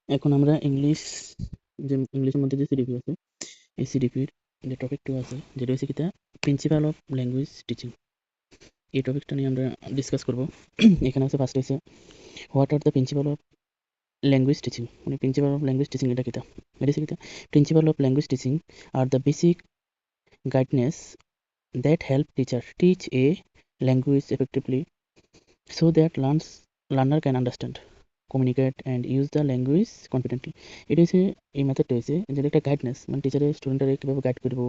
এখন আমরা ইংলিশের মধ্যে যে সিডিপি আছে এই সিডিপির যে টপিক 2 আছে যেটা হচ্ছে কিতা প্রিন্সিপাল অফ ল্যাঙ্গুয়েজ টিচিং। এই টপিকটা নিয়ে আমরা ডিসকাস করব। এখানে আছে ফার্স্ট হচ্ছে what are the principal of language teaching, মানে প্রিন্সিপাল অফ ল্যাঙ্গুয়েজ টিচিং এটা কিতা, এটা হচ্ছে কিতা principal of language teaching are the basic guidance that help teacher teach a language effectively so that learner can understand, communicate and use the language confidently. এটা হচ্ছে এই মেথডটা হচ্ছে যেটা একটা গাইডনেস, মানে টিচারের স্টুডেন্টরা কিভাবে গাইড করবো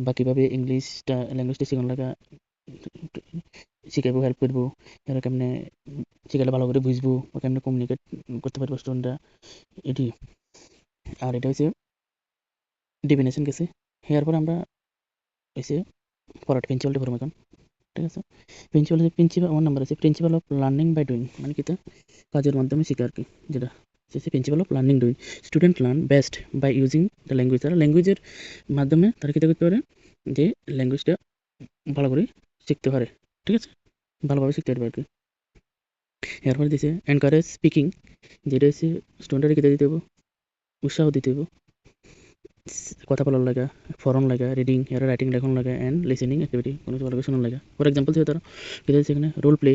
বা কিভাবে ইংলিশটা ল্যাঙ্গুয়েজটা শেখানো লাগা শিখাইবো, হেল্প করবো, এরা কেমনে শিখালে ভালো করে বুঝবো বা কেমনে কমিউনিকেট করতে পারবো স্টুডেন্টরা, এটি। আর এটা হচ্ছে ডিফিনেশন গেছে। এরপর আমরা হচ্ছে পড়াটা প্রিন্সিপালটা পড়বো এখন, ঠিক আছে। প্রিন্সিপাল আমার নাম্বার আছে principle of learning by doing, মানে কি কাজের মাধ্যমে শেখা আর কি, যেটা হচ্ছে principle of learning doing. Student learn best by using the language, তারা ল্যাঙ্গুয়েজের মাধ্যমে তারা কী করতে পারে, যে ল্যাঙ্গুয়েজটা ভালো করে শিখতে পারে, ঠিক আছে, ভালোভাবে শিখতে পারবে আর কি। এরপরে দিছে এনকারেজ স্পিকিং, যেটা হচ্ছে স্টুডেন্টরা কী দিতে হবে, উৎসাহ দিতে হবে কথা বলার লাগা, ফরন লাগা, রিডিং এর রাইটিং লেখন লাগা অ্যান্ড লিসেনিং অ্যাক্টিভিটি কোনো কিছু ভালো করে শোনার লাগা। ফর এক্সাম্পল ছিল তারা কী দিয়েছে এখানে রোল প্লে,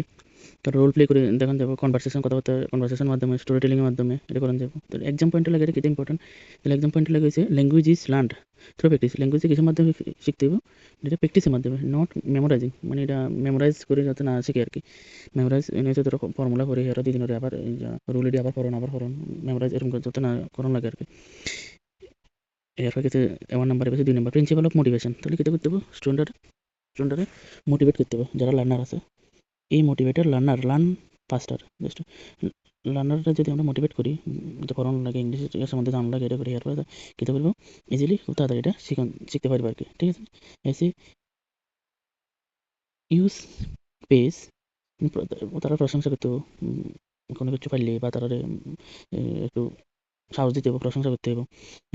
তার রোল প্লে করে দেখান যাবো, কনভারসেশন কথাবার্তা কনভারসেশনের মাধ্যমে, স্টোরি টেলিংয়ের মাধ্যমে এটা করান যাবো। তো এক্সাম পয়েন্টে লাগে এটা কিন্তু ইম্পর্টেন্ট। তাহলে এক্সাম পয়েন্টে লাগে হচ্ছে language is learned through practice, ল্যাঙ্গুয়েজে কিসের মাধ্যমে শিখতে হবে, এটা প্র্যাকটিসের মাধ্যমে, নট মেমোরাইজিং, মানে এটা মেমোরাইজ করে যাতে না শিখে আর কি। মেমোরাইজ এনে হচ্ছে ধরো ফর্মুলা করে এরা দুই দিনের আবার রুল এডি আবার ফরন মেমোরাইজ এরকম যাতে না করানো লাগে আর কি। এরপর কিছু আমার নাম্বার পেয়েছে 2 নাম্বার প্রিন্সিপাল অফ মোটিভেশন, তাহলে কী করতে হবে, স্টুডেন্টরা মোটিভেট করতে হবে, যারা লার্নার আছে এই motivated learner learn faster. Just লার্নাররা যদি আমরা মোটিভেট করি, যে পড়ানো লাগে ইংলিশ এর সম্বন্ধে জানা লাগে, এটা করি, এরপরে কী করবো, ইজিলি খুব তাড়াতাড়ি এটা শিখতে পারবে আর কি, ঠিক আছে। এসে ইউজ পেস, তারা প্রশংসা করতে হবে, কোনো কিছু পারলে বা তারা একটু সাহস দিতে হবে, প্রশংসা করতে হবে।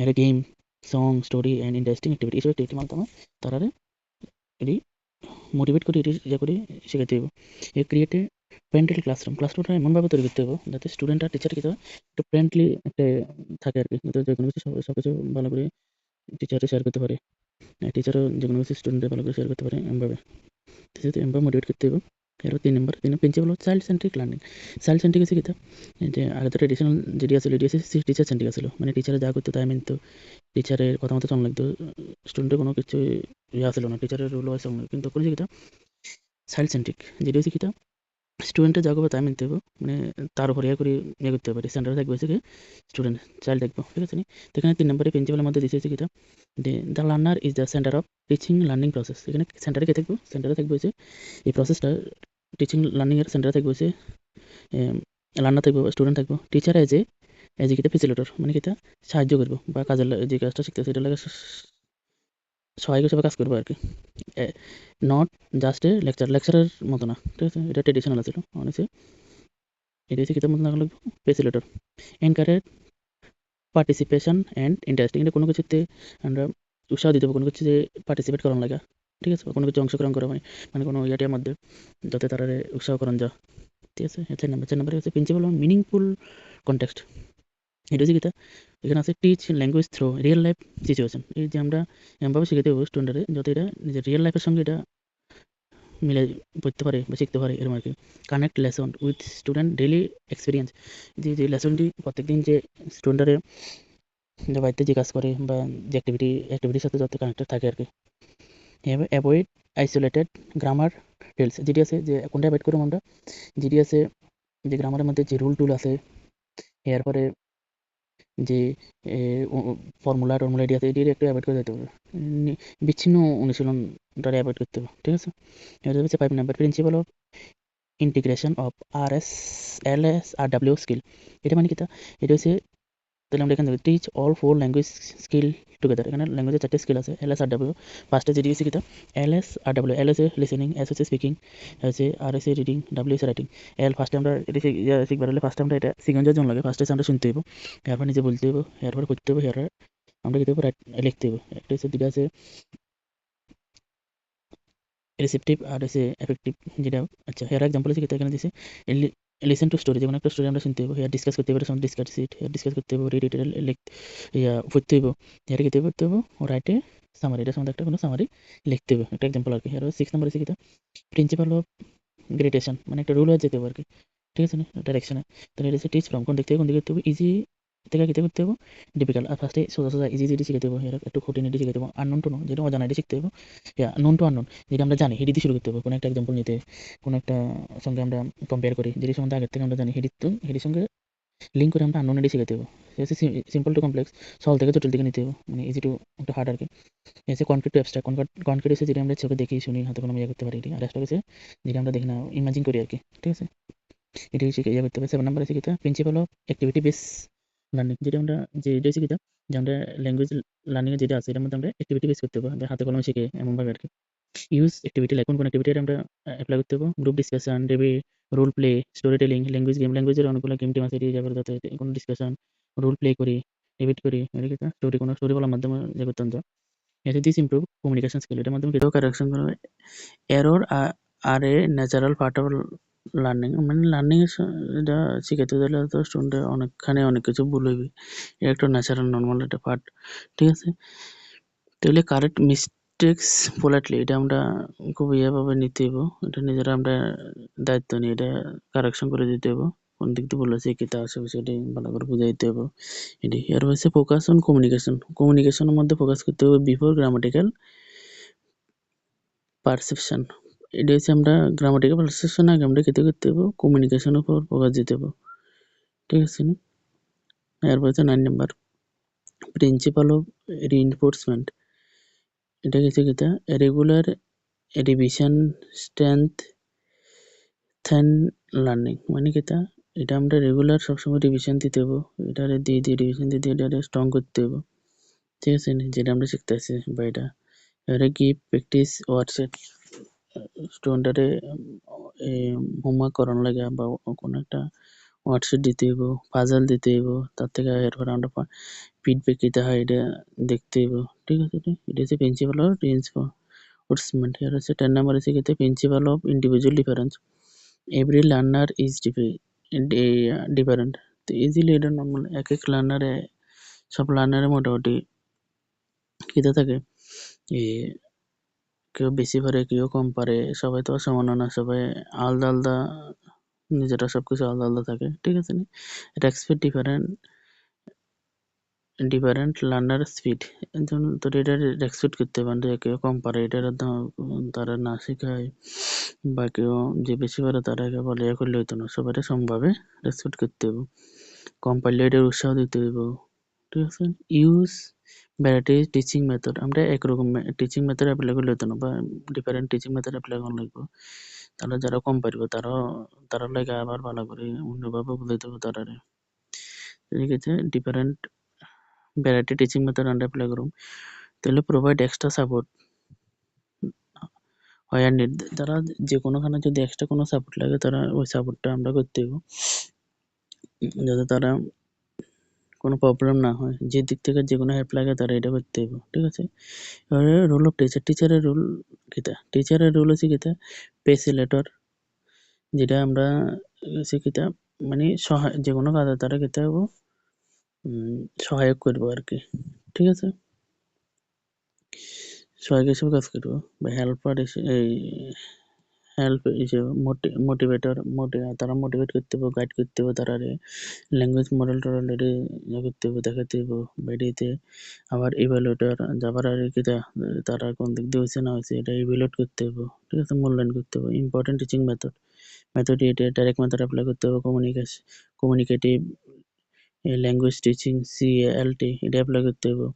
এর game, song, story and interesting activity, এইসব অ্যাক্টিভিটির মাধ্যমে তারা এটি মোটিভেট করে এটি ইয়ে করে শেখাতে হবে। এ ক্রিয়েটে ফ্রেন্ডলি ক্লাসরুমটা এমনভাবে তৈরি করতে হবে যাতে স্টুডেন্ট আর টিচার কিন্তু একটু ফ্রেন্ডলি একটা থাকে আর কি, যাতে যে কোনো কিছু সব কিছু ভালো করে টিচারে শেয়ার করতে পারে, টিচারও যে কোনো কিছু স্টুডেন্টরা ভালো করে শেয়ার করতে পারে এমভাবে, যেহেতু এমভাবে মোটিভেট করতে হবে। এরপর 3 নম্বর প্রিন্সিপাল হলো child centric learning. Child centric হচ্ছে কিতা, যে আগে তো ট্রেডিশনাল যেটি আছিল এটি হচ্ছে টিচার সেন্ট্রিক আছিল, মানে টিচারে যা করতো তাই মানতো, টিচারের কথা মতো চলা লাগতো, স্টুডেন্টের কোনো কিছু ইয়ে ছিল না, টিচারের রুলও আছে না। কিন্তু করেছে কিতা চাইল্ড সেন্ট্রিক, যেটা হচ্ছে কিতা স্টুডেন্টের যা করবে তাই মানতে হবে, মানে তার উপর ইয়ে করে ইয়ে করতে হবে, সেন্টারে থাকবে হচ্ছে কি স্টুডেন্ট, চাইল্ড থাকবো, ঠিক আছে নি। তো এখানে 3 নম্বরে প্রিন্সিপালের মধ্যে দিচ্ছে হচ্ছে কিতা যে the learner is the centre of teaching learning process. এখানে সেন্টারে কে থাকবো, সেন্টারে থাকবে হচ্ছে এই প্রসেসটা, টিচিং লার্নিংয়ের সেন্টারে থাকবে হচ্ছে লার্নার থাকবো, স্টুডেন্ট থাকবো, টিচার এজ এ কিতা ফেসিলেটর, মানে কিতা সাহায্য করবো বা কাজের যে কাজটা শিখতেছে এটা লাগে সহায়ক হিসেবে কাজ করবো আর কি, নট জাস্ট এ লেকচারের মতো না, ঠিক আছে, এটা ট্রেডিশনাল আছিল অনেক। এটা হচ্ছে কিতাব মতো না লাগবে facilitator, encourage participation and interesting, এটা কোনো কিছুতে আমরা উৎসাহ দিতে হবে, কোনো কিছুতে পার্টিসিপেট করানো লাগা, ঠিক আছে, কোনো কিছু অংশগ্রহণ করা হয়, মানে কোনো ইয়াটির মধ্যে যাতে তারা উৎসাহ করান যা, ঠিক আছে। 4 নম্বরে হচ্ছে প্রিন্সিপাল অন মিনিংফুল কনটেক্সট, এটা হচ্ছে কিতা এখানে আছে teach language through real life situation, এই যে আমরা এমনভাবে শিখাতে হবে স্টুডেন্টরে যাতে এটা নিজের রিয়েল লাইফের সঙ্গে এটা মিলে পড়তে পারে বা শিখতে পারে এরকম আর কি। Connect lesson with student daily experience, যে লেসনটি প্রত্যেকদিন যে স্টুডেন্টরা যে বাড়িতে যে কাজ করে বা যে অ্যাক্টিভিটির সাথে যাতে কানেক্টেড থাকে আর কি। অ্যাভয়েড আইসোলেটেড গ্রামার টেলস, যেটি আছে যে কোনটা অ্যাভয়েড করবো আমরা, যেটি আছে যে গ্রামারের মধ্যে যে রুল আছে, এরপরে যে ফর্মুলা টর্মুলা এটি আছে, এটি একটু অ্যাভয়েড করে যেতে হবে, বিচ্ছিন্ন অনুশীলনটা অ্যাভয়েড করতে হবে, ঠিক আছে। এটা হচ্ছে 5 নম্বর principle of integration of LS RW skill, এটা মানে কি এটা হচ্ছে, তাহলে আমরা এখানে teach all 4 language skill together, এখানে ল্যাঙ্গুয়েজের 4টে স্কিল আছে LS RW। ফার্স্টে যেটি হচ্ছে কিতা LS RW, এল হচ্ছে লিসেনিং, এস হচ্ছে স্পিকিং, হচ্ছে আর হচ্ছে রিডিং, ডাব্লিউ হচ্ছে রাইটিং। ফার্স্টে আমরা এটি শিখবার হলে ফার্স্টে আমরা এটা সিগন্যাল জন্য লাগে, ফার্স্টে আমরা শুনতে হইব, এরপর নিজে বলতে হইব, এরপর করতে হইব, এরপর আমরা কিন্তু লিখতে হইব। একটা হচ্ছে দুটা আছে রিসেপটিভ আর হচ্ছে এফেক্টিভ, যেটা আচ্ছা এর এক্সাম্পল হচ্ছে কিতা এখানে দিছে লিসেন টু স্টোরি, যেকোনো একটা স্টোরি আমরা শুনতে হইব, হিয়ার ডিসকাস করতে হইব, সঙ্গে ডিসকাস ইট, হিয়ার ডিসকাস করতে হইব, রিড ইট, ইয়া পড়তে হইব, হিয়ার কি পড়তে হইব, রাইট এ সামারি, এটার সম্বন্ধে একটা কোনো সামারি লিখতে হইব, একটা এক্সাম্পল আর কি। হিয়ার 6 নাম্বার আছে কিতা, প্রিন্সিপাল অফ গ্রেটেশন, মানে একটা রুল হয়ে যেতে হবে আর কি, ঠিক আছে না, ডাইরেকশনে। তাহলে এটা হচ্ছে টিচ ফ্রম, কোন দিক থেকে কোন দিকে করতে হবে, ইজি থেকে কিতে করতে হবে, ডিফিকাল্ট। আর ফার্স্টে সোজা সোজা ইজি যেটি শিখাতে হবে, হিয়ার একটু কঠিন এটি শিখাতে হবে, আননোন টু নো, যেটা অজানা এটি শিখতে হবে, ইয়া নোন টু আননোন, যেটা আমরা জানি হেডি দিয়ে শুরু করতে হবে। কোনো একটা এক্সাম্পল নিতে, কোনো একটা সঙ্গে আমরা কম্পেয়ার করি, যেটি সম্বন্ধে আগের থেকে আমরা জানি, হেডির সঙ্গে লিঙ্ক করে আমরা আননোন এটি শিখাতে হবে। এসে সিম্পল টু কমপ্লেক্স, সহজ থেকে জটিল দিকে নিতে হবে, মানে ইজি টু একটু হার্ড আর কি। এসে কনক্রিট টু অ্যাবস্ট্রাক্ট, কনক্রিট এসে যেটা আমরা চোখে দেখি শুনি হাতে কোনো ইয়ে করতে পারি এটি, আর অ্যাবস্ট্রাক্ট এসে যেটা আমরা দেখি না ইমাজিন করি আর কি, ঠিক আছে। এটি শিখে ইয়ে করতে হবে। 7 নাম্বার আছে কিতা, principal of activity base learning, যেটা আমরা যে এটা হচ্ছে কিতা, যে আমরা ল্যাঙ্গুয়েজ লার্নিং এ যেটা আছে এটার মধ্যে আমরা অ্যাক্টিভিটি বেস করতে হবে, আমরা হাতে কলমে শিখে এমনভাবে আর কি। ইউজ অ্যাক্টিভিটি, লাইক কোন কোন অ্যাক্টিভিটি আমরা অ্যাপ্লাই করতে হবে, group discussion, debate, role play, story telling, language game, ল্যাঙ্গুয়েজের অনেকগুলো গেম টেম আছে, এটি যাবার যাতে কোনো ডিসকাশন, রোল প্লে করি, ডেবিট করি, এটা কিতা স্টোরি, কোনো স্টোরি বলার মাধ্যমে যে করতে হবে। এতে দিস ইমপ্রুভ কমিউনিকেশন স্কিল, এটার মাধ্যমে কেউ কারেকশন করা হয়। Error are a natural part of learning, মানে লার্নিং এর এটা শিখাইতে গেলে তো স্টুডেন্টের অনেকখানি অনেক কিছু ভুল হইবে, এটা একটা ন্যাচারাল নর্মাল একটা পার্ট, ঠিক আছে। তাহলে কারেক্ট মিস্টেক্স পোলাইটলি, এটা আমরা খুব ইয়েভাবে নিতে হইব, এটা নিজেরা আমরা দায়িত্ব নিয়ে এটা কারেকশন করে দিতে হইব, কোন দিক দিয়ে বলেছে কিতা আছে সেটি ভালো করে বুঝাই দিতে হইব। এটি এর হচ্ছে ফোকাস অন কমিউনিকেশন, কমিউনিকেশনের মধ্যে ফোকাস করতে হবে বিফোর গ্রামাটিক্যাল পারসেপশন। এটা হচ্ছে আমরা গ্রামাটিক্যাল পারসেপশন আগে আমরা কেটে করতে হইব, কমিউনিকেশনের উপর ফোকাস দিতে হইব, ঠিক আছে না। এরপর হচ্ছে 9 নাম্বার, প্রিন্সিপাল অফ রিইনফোর্সমেন্ট, এটা হচ্ছে কিতা, regular revision strength than learning, মানে কিতা, এটা আমরা রেগুলার সবসময় রিভিশন দিতে হইব, এটারে দিয়ে দিয়ে রিভিশন দিয়ে দিয়ে এটারে স্ট্রং করতে হইব, ঠিক আছে নি, যেটা আমরা শিখতেছি বা এটা। এবারে কি প্র্যাকটিস ওয়ার্কশিট, স্টুডেন্টরে হোমওয়ার্ক করানো লাগে বা কোনো একটা ওয়ার্কশিট দিতে হইব, পাজল দিতে হইব, তার থেকে এরপর আমরা ফিডব্যাক দিতে হয়, এটা দেখতে হইব, ঠিক আছে নি? এটা হচ্ছে প্রিন্সিপাল অফ রিইনফোর্সমেন্ট। এর হচ্ছে 10 নাম্বার আছে কি, principal of individual difference, every learner is different. তো ইজিলি এটা নর্মাল, এক এক লার্নারে, সব লার্নারে মোটামুটি কিতে থাকে, এ কেউ বেশি পারে কেউ কম পারে, সবাই তো আর সমান না, সবাই আলাদা আলাদা, নিজেরা সবকিছু আলাদা আলাদা থাকে, ঠিক আছে নি। Respect different different learner speed, তোর এটা রেসপেক্ট করতে পারে, কেউ কম পারে এটা তারা না শেখায়, বা কেউ যে বেশি পারে তারা বলে এ করলে হইতো না, সবাই সমভাবে রেসপেক্ট করতে হবে, কম পারলে এটার উৎসাহ দিতে হইব, ঠিক আছে। ইউজ ভ্যারাইটি টিচিং মেথড, আমরা একরকম টিচিং মেথড অ্যাপ্লাই করলে হতো না, বা ডিফারেন্ট টিচিং মেথড অ্যাপ্লাই করা লাগবে, তাহলে যারা কম পারবে তারা লাগে আবার ভালো করে অন্যভাবে বুঝাইতে হবে তারারে, ঠিক আছে। ডিফারেন্ট ভ্যারাইটি টিচিং মেথড আমরা অ্যাপ্লাই করুম, তাহলে প্রোভাইড এক্সট্রা সাপোর্ট হয় নিড, তারা যে কোনোখানে যদি এক্সট্রা কোনো সাপোর্ট লাগে তারা ওই সাপোর্টটা আমরা করতে হইব, যাতে তারা কোনো প্রবলেম না হয়, যে দিক থেকে যে কোনো হেল্প লাগে তারা এটা করতে হইব, ঠিক আছে। এবারে রোল অফ টিচার, টিচারের রোল কিতা, টিচারের রোল হচ্ছে কিতা, ফেসিলেটর, যেটা আমরা হচ্ছে কিতা, মানে সহায় যে কোনো কাজে তারা কিতা হইব, সহায়ক করবো আর কি, ঠিক আছে, সহায়ক হিসেবে কাজ করবো, বা হেল্পার এই হেল্প হিসেবে, মোটিভেটর, তারা মোটিভেট করতে হবে, গাইড করতে হবে, তারা ল্যাঙ্গুয়েজ মডেল টডেল এটা ইয়ে করতে হবে, দেখাতে হবে, বেডিতে। আবার ইভ্যালুয়েটর, যাবার আর কি তারা কোন দিক দিয়ে হয়েছে না হয়েছে এটা ইভ্যালুয়েট করতে হবে, ঠিক আছে, মূল্যায়ন করতে হবে। ইম্পর্টেন্ট টিচিং মেথড এটা ডাইরেক্ট মেথড অ্যাপ্লাই করতে হবে, কমিউনিকেটিভ ল্যাঙ্গুয়েজ টিচিং, CALT এটা অ্যাপ্লাই করতে হবে।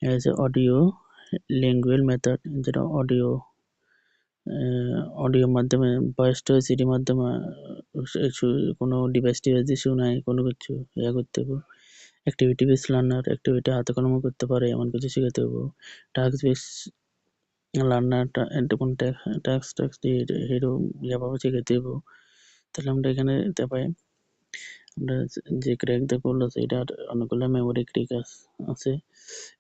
এজ অডিও ল্যাঙ্গুয়েজ মেথড, যেটা অডিওর মাধ্যমে, ভয়েস টু সিডির মাধ্যমে কোনো ডিভাইস টিভাইস দিয়ে শোনায় কোনো কিছু ইয়া করতে হবে। অ্যাক্টিভিটি বেস লার্নার, অ্যাক্টিভিটি হাতে কলমে করতে পারে এমন কিছু শেখাতে হবে। টাস্ক বেস লার্নার, কোন টাস্ক দিয়ে এরকম ইয়াভাবে শেখাতে হবে। তাহলে আমরা এখানে দেখতে পাই, আমরা যে ক্র্যাক দিয়ে করলো এটার অনেকগুলো মেমোরি ক্রিক আছে,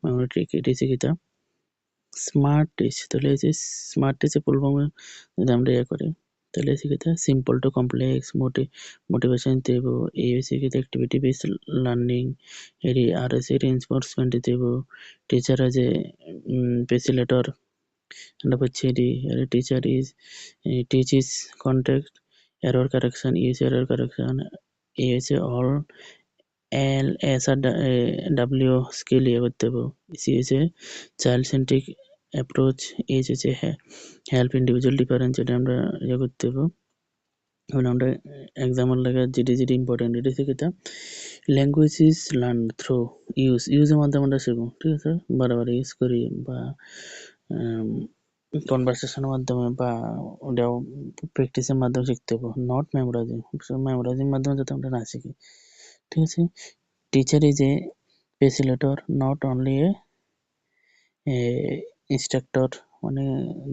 মেমোরি ট্রিক এটি শিখিতা স্মার্ট টিচ। তাহলে এই যে স্মার্ট টিচে ফুল ফর্মে যদি আমরা ইয়ে করি, তাহলে শিখেতে সিম্পল টু কমপ্লেক্স মোটিভেশন দিতে হইব, এই শিখেতে অ্যাক্টিভিটি বেসড লার্নিং, এরি আর এস রিইনফোর্সমেন্ট দিতে হইব, teacher as a facilitator and opportunity. A teacher is teaches context, error correction, use error correction, use all LSW skill ইয়ে করতে হবে। সি হচ্ছে চাইল্ড সেন্ট্রিক অ্যাপ্রোচ, এইচ হচ্ছে হেল্প ইন্ডিভিজুয়াল ডিফারেন্স, এটা আমরা ইয়ে করতে হবে। এখন আমরা এক্সাম্পল লাগে যেটি ইম্পর্টেন্ট এটা শিখে ল্যাঙ্গুয়েজ ইজ লার্ন থ্রু ইউজের মাধ্যমে আমরা শিখবো, ঠিক আছে, বারবার ইউজ করি বা কনভারসেশনের মাধ্যমে বা ওটাও প্র্যাকটিসের মাধ্যমে শিখতে হবে, নট মেমোরাইজিং মাধ্যমে যাতে আমরা না শিখি, ঠিক আছে। Teacher is a facilitator, not only a instructor, মানে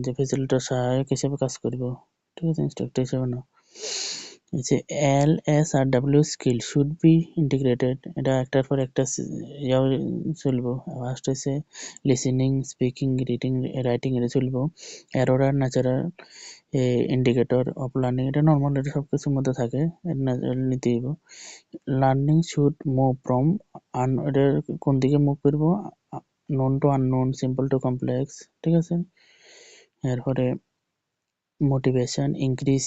যে ফেসিলেটর সহায়ক হিসেবে কাজ করব, ঠিক আছে, ইনস্ট্রাক্টর হিসেবে না। হচ্ছে LSRW skill should be integrated, এটা একটার পর একটা ইয়াও চলবো। ফার্স্ট হচ্ছে লিসেনিং, স্পিকিং, রিডিং, রাইটিং, এটা চলবো। Error are natural indicator of learning, এটা নর্মাল, এটা সব কিছুর মধ্যে থাকে, ন্যাচারাল নিতে হইব। লার্নিং শুড মুভ ফ্রম এটা কোন দিকে মুভ করবো, known to unknown, simple to complex, ঠিক আছে। এরপরে motivation increase,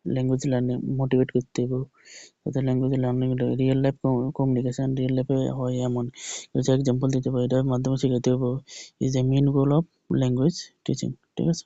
language learning motivate করতে হবে, যাতে language learning real life communication real লাইফে হয় এমন কিছু এক্সাম্পল দিতে হবে, এটার মাধ্যমে শেখাতে হবে। Is a main goal of language teaching, ঠিক আছে।